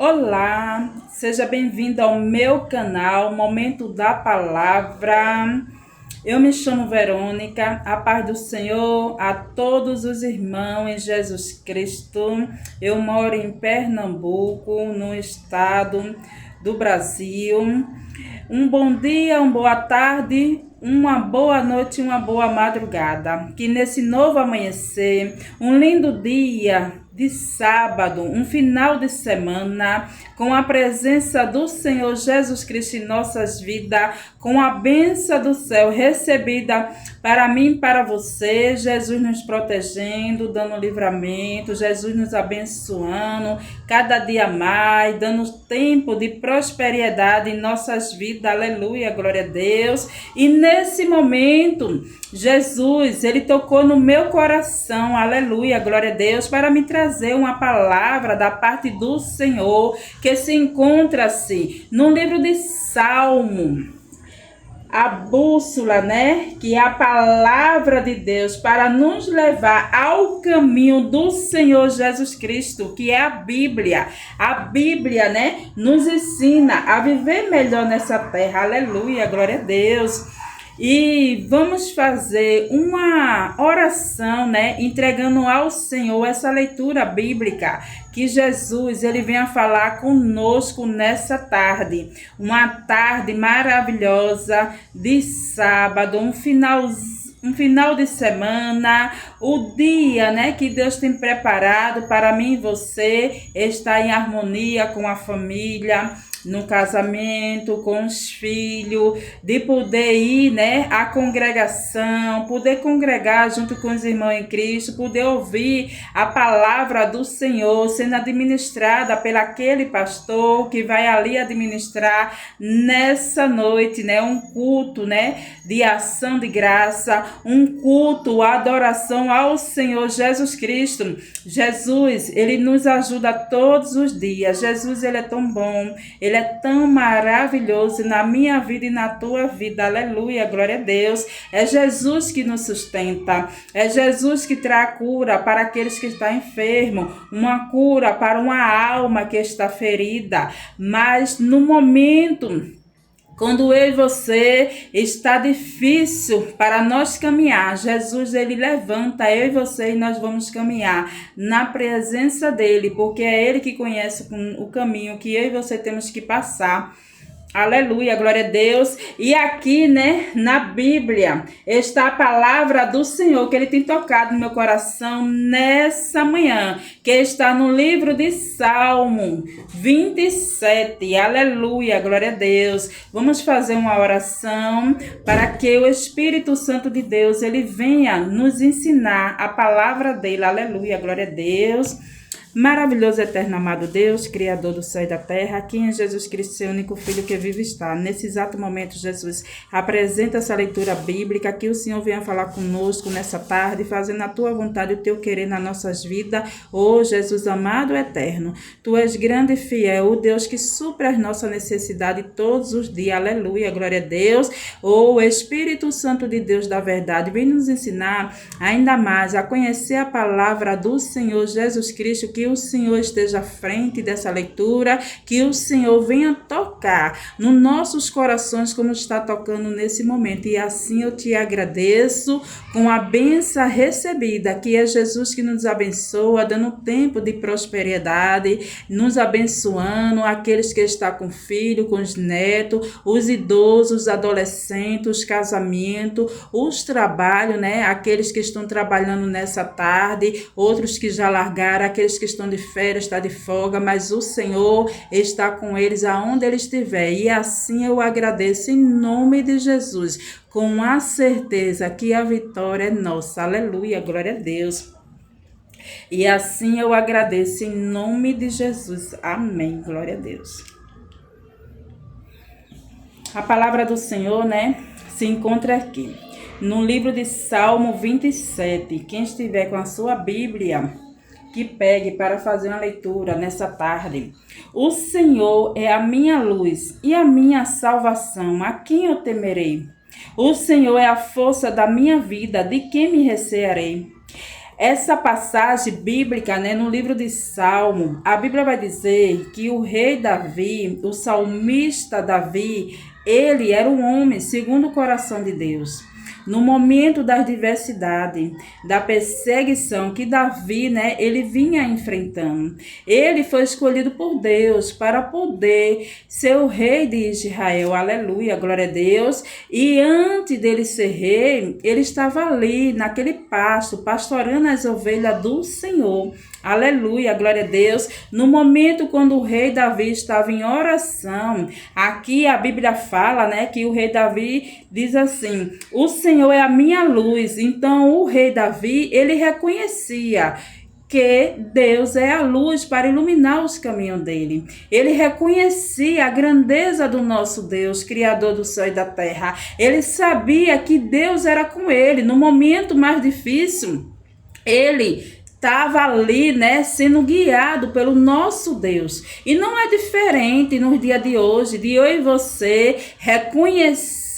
Olá, seja bem-vindo ao meu canal Momento da Palavra. Eu me chamo Verônica, a paz do Senhor a todos os irmãos em Jesus Cristo. Eu moro em Pernambuco, no estado do Brasil. Um bom dia, uma boa tarde, uma boa noite, uma boa madrugada. Que nesse novo amanhecer, um lindo dia de sábado, um final de semana, com a presença do Senhor Jesus Cristo em nossas vidas, com a bênção do céu recebida para mim e para você, Jesus nos protegendo, dando livramento, Jesus nos abençoando, cada dia mais, dando tempo de prosperidade em nossas vidas, aleluia, glória a Deus. E nesse momento, Jesus, ele tocou no meu coração, aleluia, glória a Deus, para me trazer uma palavra da parte do Senhor, que se encontra-se no livro de Salmo. A bússola, né? Que é a palavra de Deus para nos levar ao caminho do Senhor Jesus Cristo, que é a Bíblia. A Bíblia, né? Nos ensina a viver melhor nessa terra. Aleluia, glória a Deus. E vamos fazer uma oração, né, entregando ao Senhor essa leitura bíblica, que Jesus, ele venha falar conosco nessa tarde. Uma tarde maravilhosa de sábado, um final de semana, o dia, né, que Deus tem preparado para mim e você estar em harmonia com a família, no casamento, com os filhos, de poder ir, né, à congregação, poder congregar junto com os irmãos em Cristo, poder ouvir a palavra do Senhor sendo administrada pelaquele pastor que vai ali administrar nessa noite, né, um culto, né, de ação de graça, um culto, adoração ao Senhor Jesus Cristo. Jesus, ele nos ajuda todos os dias. Jesus, ele é tão bom, ele é tão maravilhoso na minha vida e na tua vida. Aleluia, glória a Deus. É Jesus que nos sustenta. É Jesus que traz cura para aqueles que estão enfermos. Uma cura para uma alma que está ferida. Mas no momento, quando eu e você está difícil para nós caminhar, Jesus, ele levanta eu e você e nós vamos caminhar na presença dele, porque é ele que conhece o caminho que eu e você temos que passar. Aleluia, glória a Deus. E aqui, né, na Bíblia, está a palavra do Senhor que ele tem tocado no meu coração nessa manhã, que está no livro de Salmo 27. Aleluia, glória a Deus. Vamos fazer uma oração para que o Espírito Santo de Deus, ele venha nos ensinar a palavra dele. Aleluia, glória a Deus. Maravilhoso, eterno, amado Deus, Criador do céu e da terra, aqui em Jesus Cristo, seu único Filho que vive está. Nesse exato momento, Jesus, apresenta essa leitura bíblica, que o Senhor venha falar conosco nessa tarde, fazendo a tua vontade, o teu querer nas nossas vidas. Ô Jesus amado, eterno, tu és grande e fiel, o Deus que supre as nossas necessidades todos os dias. Aleluia, glória a Deus. Ô Espírito Santo de Deus da verdade, vem nos ensinar ainda mais a conhecer a palavra do Senhor Jesus Cristo, que o Senhor esteja à frente dessa leitura, que o Senhor venha tocar nos nossos corações como está tocando nesse momento. E assim eu te agradeço com a bênção recebida, que é Jesus que nos abençoa, dando tempo de prosperidade, nos abençoando, aqueles que estão com filho, com os netos, os idosos, os adolescentes, os casamentos, os trabalhos, né? Aqueles que estão trabalhando nessa tarde, outros que já largaram, aqueles que estão de férias, está de folga, mas o Senhor está com eles aonde ele estiver. E assim eu agradeço em nome de Jesus, com a certeza que a vitória é nossa. Aleluia, glória a Deus. E assim eu agradeço em nome de Jesus. Amém, glória a Deus. A palavra do Senhor, né, se encontra aqui no livro de Salmo 27. Quem estiver com a sua Bíblia, que pegue para fazer uma leitura nessa tarde. O Senhor é a minha luz e a minha salvação, a quem eu temerei? O Senhor é a força da minha vida, de quem me recearei? Essa passagem bíblica, né, no livro de Salmo, a Bíblia vai dizer que o rei Davi, o salmista Davi, ele era um homem segundo o coração de Deus. No momento da diversidade, da perseguição que Davi, né, ele vinha enfrentando, ele foi escolhido por Deus para poder ser o rei de Israel, aleluia, glória a Deus. E antes dele ser rei, ele estava ali naquele pasto, pastorando as ovelhas do Senhor. Aleluia, glória a Deus. No momento quando o rei Davi estava em oração, aqui a Bíblia fala, né, que o rei Davi diz assim: o Senhor é a minha luz. Então o rei Davi, ele reconhecia que Deus é a luz para iluminar os caminhos dele. Ele reconhecia a grandeza do nosso Deus, Criador do céu e da terra. Ele sabia que Deus era com ele. No momento mais difícil, ele estava ali, né, sendo guiado pelo nosso Deus. E não é diferente no dia de hoje, de eu e você reconhecer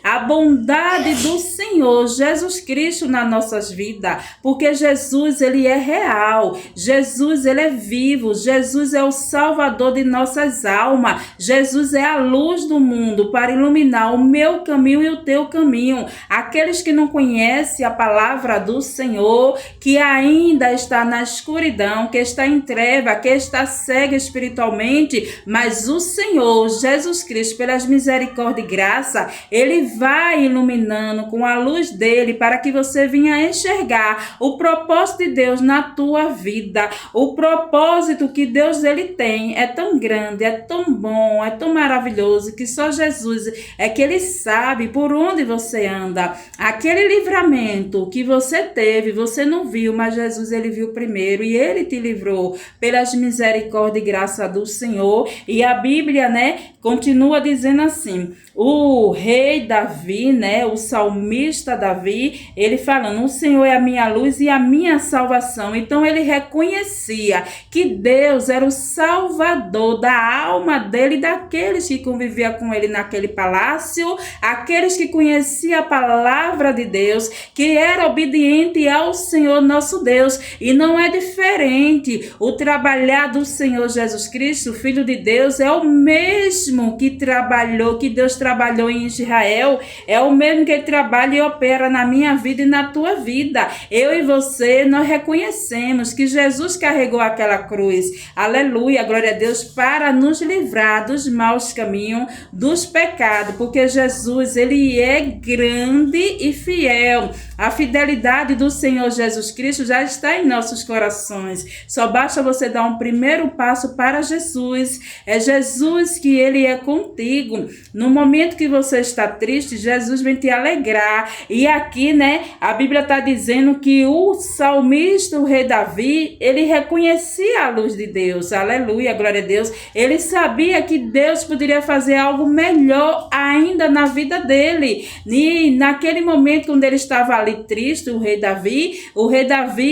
a bondade do Senhor Jesus Cristo nas nossas vidas, porque Jesus, ele é real, Jesus, ele é vivo, Jesus é o Salvador de nossas almas, Jesus é a luz do mundo para iluminar o meu caminho e o teu caminho. Aqueles que não conhecem a palavra do Senhor, que ainda está na escuridão, que está em treva, que está cego espiritualmente, mas o Senhor Jesus Cristo, pelas misericórdias e graça, ele vai iluminando com a luz dele para que você venha enxergar o propósito de Deus na tua vida. O propósito que Deus ele tem é tão grande, é tão bom, é tão maravilhoso que só Jesus é que ele sabe por onde você anda. Aquele livramento que você teve, você não viu, mas Jesus ele viu primeiro e ele te livrou pelas misericórdias e graça do Senhor. E a Bíblia, né, continua dizendo assim: o rei Davi, né, o salmista Davi, ele falando: o Senhor é a minha luz e a minha salvação. Então ele reconhecia que Deus era o salvador da alma dele e daqueles que conviviam com ele naquele palácio, aqueles que conheciam a palavra de Deus, que era obediente ao Senhor nosso Deus. E não é diferente. O trabalhar do Senhor Jesus Cristo, Filho de Deus, é o mesmo que trabalhou, que Deus trabalhou em Israel, é o mesmo que ele trabalha e opera na minha vida e na tua vida. Eu e você, nós reconhecemos que Jesus carregou aquela cruz, aleluia, glória a Deus, para nos livrar dos maus caminhos, dos pecados, porque Jesus, ele é grande e fiel. A fidelidade do Senhor Jesus Cristo já está em nossos corações. Só basta você dar um primeiro passo para Jesus. É Jesus que ele é contigo. No momento que você está triste, Jesus vem te alegrar. E aqui, né, a Bíblia está dizendo que o salmista, o rei Davi, ele reconhecia a luz de Deus. Aleluia, glória a Deus. Ele sabia que Deus poderia fazer algo melhor ainda na vida dele. E naquele momento, quando ele estava ali triste, o rei Davi,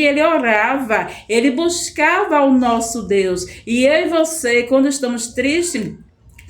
ele orava, ele buscava o nosso Deus. E eu e você, quando estamos tristes,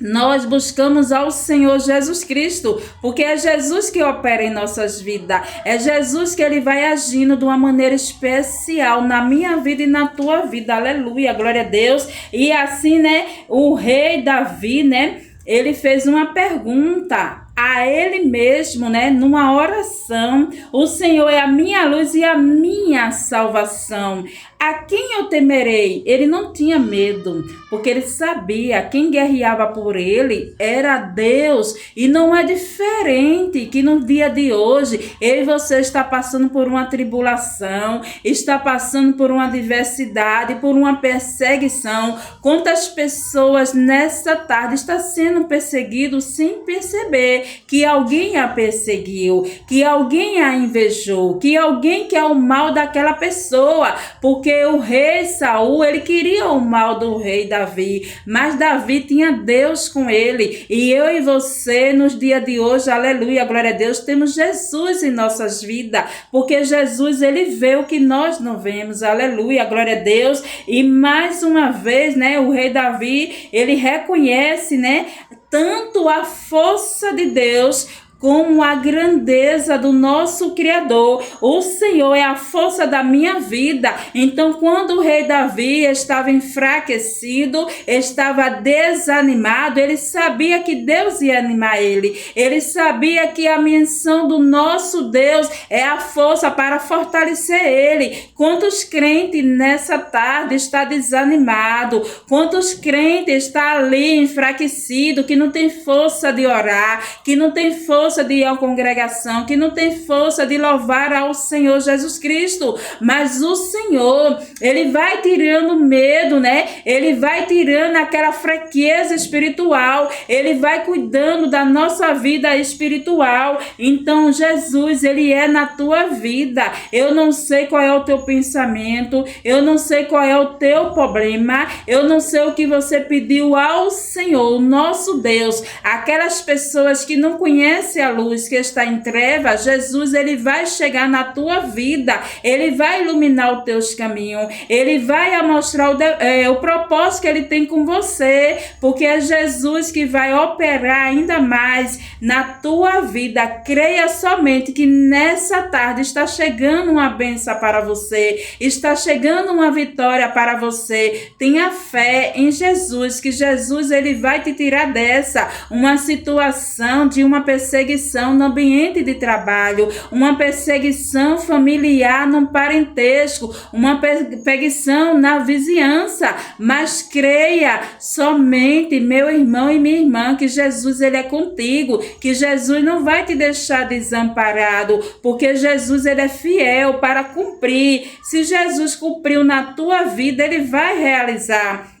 nós buscamos ao Senhor Jesus Cristo, porque é Jesus que opera em nossas vidas, é Jesus que ele vai agindo de uma maneira especial na minha vida e na tua vida, aleluia, glória a Deus. E assim, né, o rei Davi, né, ele fez uma pergunta a ele mesmo, né, numa oração: o Senhor é a minha luz e a minha salvação. A quem eu temerei? Ele não tinha medo, porque ele sabia quem guerreava por ele era Deus. E não é diferente que no dia de hoje eu e você está passando por uma tribulação, está passando por uma adversidade, por uma perseguição. Quantas pessoas nessa tarde estão sendo perseguidas sem perceber que alguém a perseguiu, que alguém a invejou, que alguém quer o mal daquela pessoa, porque o rei Saul, ele queria o mal do rei Davi, mas Davi tinha Deus com ele. E eu e você, nos dias de hoje, aleluia, glória a Deus, temos Jesus em nossas vidas, porque Jesus, ele vê o que nós não vemos, aleluia, glória a Deus. E mais uma vez, né, o rei Davi, ele reconhece, né, tanto a força de Deus como a grandeza do nosso Criador. O Senhor é a força da minha vida. Então, quando o rei Davi estava enfraquecido, estava desanimado, ele sabia que Deus ia animar ele. Ele sabia que a menção do nosso Deus é a força para fortalecer ele. Quantos crentes nessa tarde está desanimado? Quantos crentes está ali enfraquecido, que não tem força de orar, que não tem força de ir à congregação, que não tem força de louvar ao Senhor Jesus Cristo? Mas o Senhor, ele vai tirando medo, né? Ele vai tirando aquela fraqueza espiritual, ele vai cuidando da nossa vida espiritual. Então Jesus, ele é na tua vida. Eu não sei qual é o teu pensamento, eu não sei qual é o teu problema, eu não sei o que você pediu ao Senhor, nosso Deus. Aquelas pessoas que não conhecem a luz, que está em trevas, Jesus, ele vai chegar na tua vida, ele vai iluminar os teus caminhos, ele vai mostrar o propósito que ele tem com você, porque é Jesus que vai operar ainda mais na tua vida. Creia somente que nessa tarde está chegando uma bênção para você, está chegando uma vitória para você. Tenha fé em Jesus, que Jesus, ele vai te tirar dessa, uma situação de uma perseguição no ambiente de trabalho, uma perseguição familiar no parentesco, uma perseguição na vizinhança. Mas creia somente, meu irmão e minha irmã, que Jesus, ele é contigo, que Jesus não vai te deixar desamparado, porque Jesus, ele é fiel para cumprir. Se Jesus cumpriu na tua vida, ele vai realizar.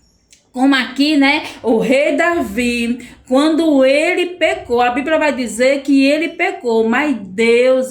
Como aqui, né, o rei Davi, quando ele pecou, a Bíblia vai dizer que ele pecou, mas Deus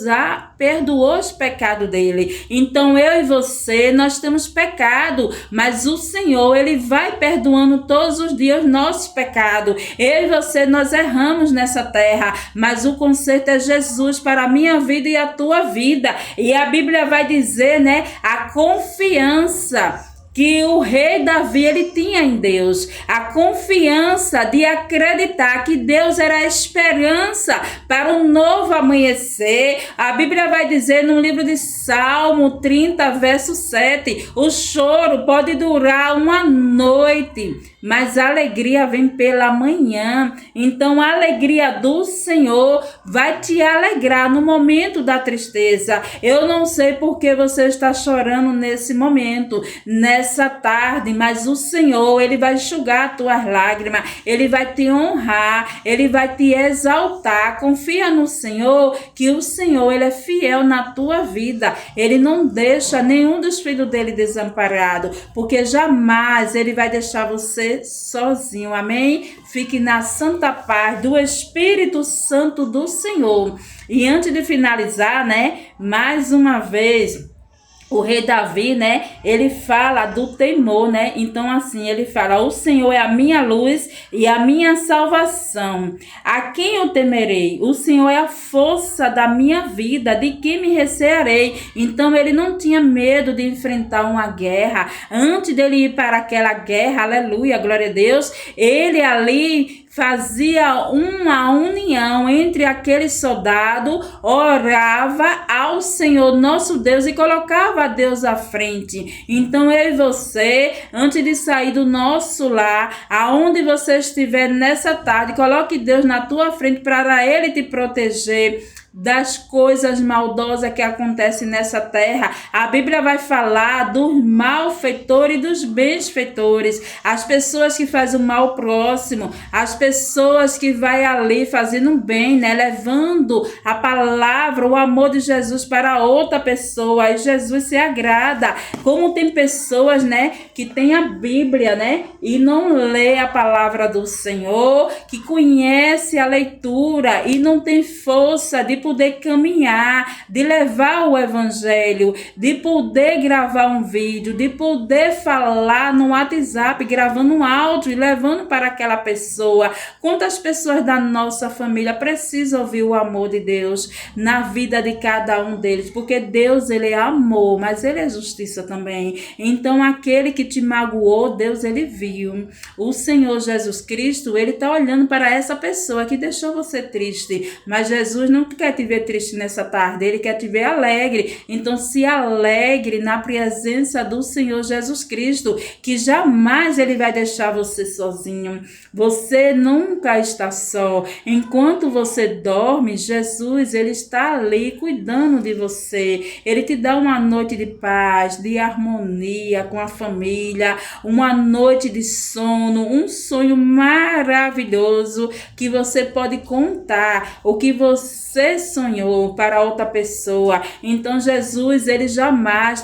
perdoou os pecados dele. Então eu e você, nós temos pecado, mas o Senhor, ele vai perdoando todos os dias nossos pecados. Eu e você, nós erramos nessa terra, mas o conserto é Jesus para a minha vida e a tua vida. E a Bíblia vai dizer, né, a confiança que o rei Davi, ele tinha em Deus, a confiança de acreditar que Deus era a esperança para um novo amanhecer. A Bíblia vai dizer no livro de Salmo 30, verso 7, o choro pode durar uma noite, mas a alegria vem pela manhã. Então a alegria do Senhor vai te alegrar no momento da tristeza. Eu não sei por que você está chorando nesse momento, nessa tarde, mas o Senhor, ele vai enxugar tuas lágrimas, ele vai te honrar, ele vai te exaltar. Confia no Senhor, que o Senhor, ele é fiel na tua vida. Ele não deixa nenhum dos filhos dele desamparado, porque jamais ele vai deixar você sozinho. Amém? Fique na santa paz do Espírito Santo do Senhor. E antes de finalizar, né, mais uma vez, o rei Davi, né, ele fala do temor, né? Então assim, ele fala: o Senhor é a minha luz e a minha salvação. A quem eu temerei? O Senhor é a força da minha vida, de quem me recearei? Então ele não tinha medo de enfrentar uma guerra. Antes dele ir para aquela guerra, aleluia, glória a Deus, ele ali fazia uma união entre aquele soldado, orava ao Senhor nosso Deus e colocava a Deus à frente. Então eu e você, antes de sair do nosso lar, aonde você estiver nessa tarde, coloque Deus na tua frente para ele te proteger das coisas maldosas que acontecem nessa terra. A Bíblia vai falar dos malfeitores e dos benfeitores, as pessoas que fazem o mal ao próximo, as pessoas que vai ali fazendo bem, né, levando a palavra, o amor de Jesus para outra pessoa, e Jesus se agrada. Como tem pessoas, né, que tem a Bíblia, né, e não lê a palavra do Senhor, que conhece a leitura e não tem força de poder caminhar, de levar o evangelho, de poder gravar um vídeo, de poder falar no WhatsApp, gravando um áudio e levando para aquela pessoa. Quantas pessoas da nossa família precisam ouvir o amor de Deus na vida de cada um deles? Porque Deus, ele é amor, mas ele é justiça também. Então, aquele que te magoou, Deus, ele viu. O Senhor Jesus Cristo, ele está olhando para essa pessoa que deixou você triste. Mas Jesus não quer te ver triste nessa tarde, ele quer te ver alegre. Então, se alegre na presença do Senhor Jesus Cristo, que jamais ele vai deixar você sozinho. Você nunca está só. Enquanto você dorme, Jesus, ele está ali cuidando de você. Ele te dá uma noite de paz, de harmonia com a família, uma noite de sono, um sonho maravilhoso que você pode contar o que você sonhou para outra pessoa. Então, Jesus, ele jamais,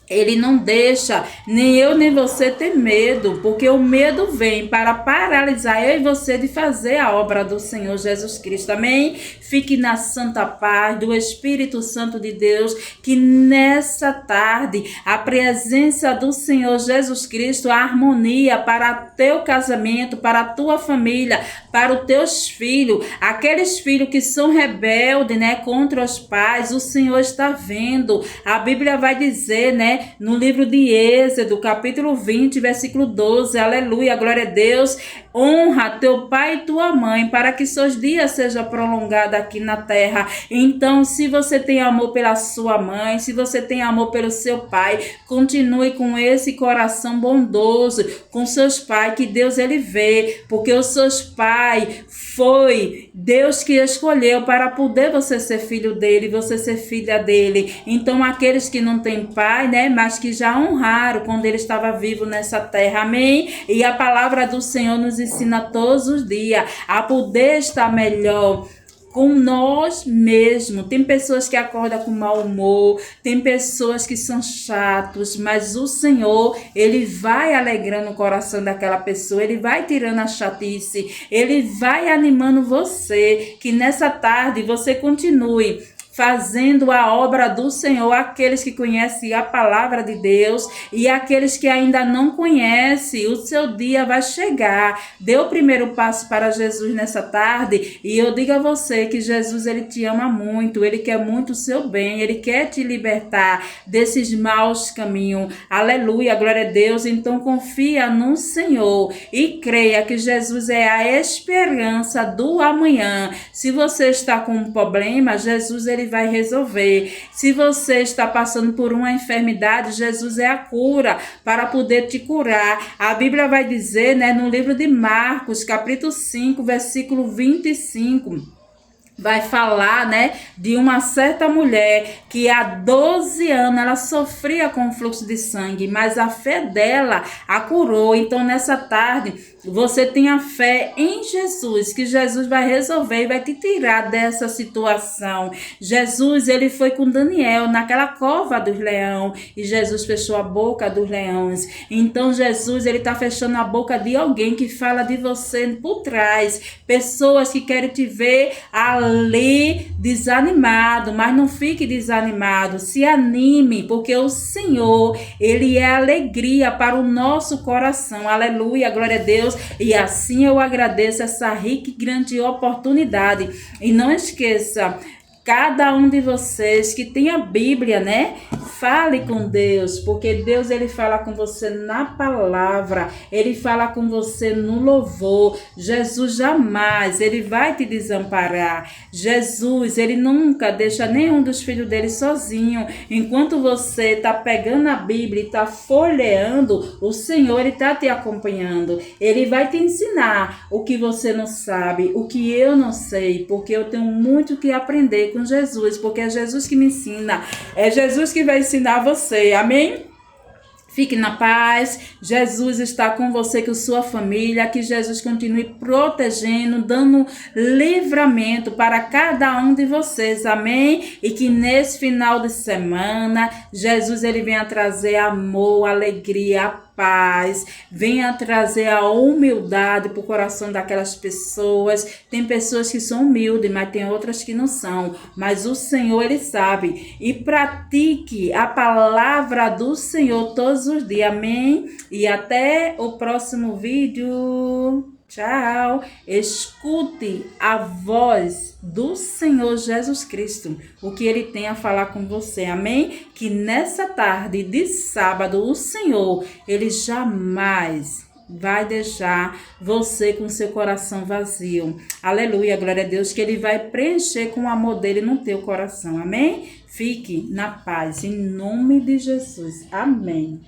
ele não deixa nem eu nem você ter medo, porque o medo vem para paralisar eu e você de fazer a obra do Senhor Jesus Cristo. Amém? Fique na santa paz do Espírito Santo de Deus, que nessa tarde a presença do Senhor Jesus Cristo, a harmonia para teu casamento, para a tua família, para os teus filhos, aqueles filhos que são rebeldes, contra os pais, o Senhor está vendo. A Bíblia vai dizer, no livro de Êxodo, capítulo 20, versículo 12, aleluia, glória a Deus, honra teu pai e tua mãe, para que seus dias sejam prolongados aqui na terra. Então, se você tem amor pela sua mãe, se você tem amor pelo seu pai, continue com esse coração bondoso, com seus pais, que Deus, ele vê, porque os seus pais foi Deus que escolheu para poder você ser filho dele, você ser filha dele. Então, aqueles que não têm pai, mas que já honraram quando ele estava vivo nessa terra, amém? E a palavra do Senhor nos ensina todos os dias a poder estar melhor com nós mesmos. Tem pessoas que acordam com mau humor, tem pessoas que são chatos, mas o Senhor, ele vai alegrando o coração daquela pessoa, ele vai tirando a chatice, ele vai animando você, que nessa tarde você continue fazendo a obra do Senhor, aqueles que conhecem a palavra de Deus e aqueles que ainda não conhecem, o seu dia vai chegar. Dê o primeiro passo para Jesus nessa tarde e eu digo a você que Jesus, ele te ama muito, ele quer muito o seu bem, ele quer te libertar desses maus caminhos. Aleluia, glória a Deus. Então confia no Senhor e creia que Jesus é a esperança do amanhã. Se você está com um problema, Jesus, ele vai resolver. Se você está passando por uma enfermidade, Jesus é a cura para poder te curar. A Bíblia vai dizer, no livro de Marcos, capítulo 5, versículo 25, vai falar, de uma certa mulher que há 12 anos ela sofria com fluxo de sangue, mas a fé dela a curou. Então, nessa tarde, você tem a fé em Jesus, que Jesus vai resolver e vai te tirar dessa situação. Jesus, ele foi com Daniel naquela cova dos leões e Jesus fechou a boca dos leões. Então, Jesus, ele está fechando a boca de alguém que fala de você por trás. Pessoas que querem te ver ali desanimado, mas não fique desanimado, se anime, porque o Senhor, ele é alegria para o nosso coração. Aleluia, glória a Deus. E assim eu agradeço essa rica e grande oportunidade. E não esqueça, cada um de vocês que tem a Bíblia, fale com Deus, porque Deus, ele fala com você na palavra, ele fala com você no louvor. Jesus jamais, ele vai te desamparar. Jesus, ele nunca deixa nenhum dos filhos dele sozinho. Enquanto você está pegando a Bíblia e está folheando, o Senhor, ele está te acompanhando. Ele vai te ensinar o que você não sabe, o que eu não sei, porque eu tenho muito que aprender com Jesus, porque é Jesus que me ensina, é Jesus que vai ensinar você, amém? Fique na paz, Jesus está com você, com sua família, que Jesus continue protegendo, dando livramento para cada um de vocês, amém? E que nesse final de semana, Jesus, ele venha trazer amor, alegria, paz, venha trazer a humildade para o coração daquelas pessoas. Tem pessoas que são humildes, mas tem outras que não são. Mas o Senhor, Ele sabe. E pratique a palavra do Senhor todos os dias. Amém? E até o próximo vídeo. Tchau. Escute a voz do Senhor Jesus Cristo, o que Ele tem a falar com você, amém? Que nessa tarde de sábado, o Senhor, Ele jamais vai deixar você com seu coração vazio. Aleluia, glória a Deus, que Ele vai preencher com o amor dEle no teu coração, amém? Fique na paz, em nome de Jesus, amém.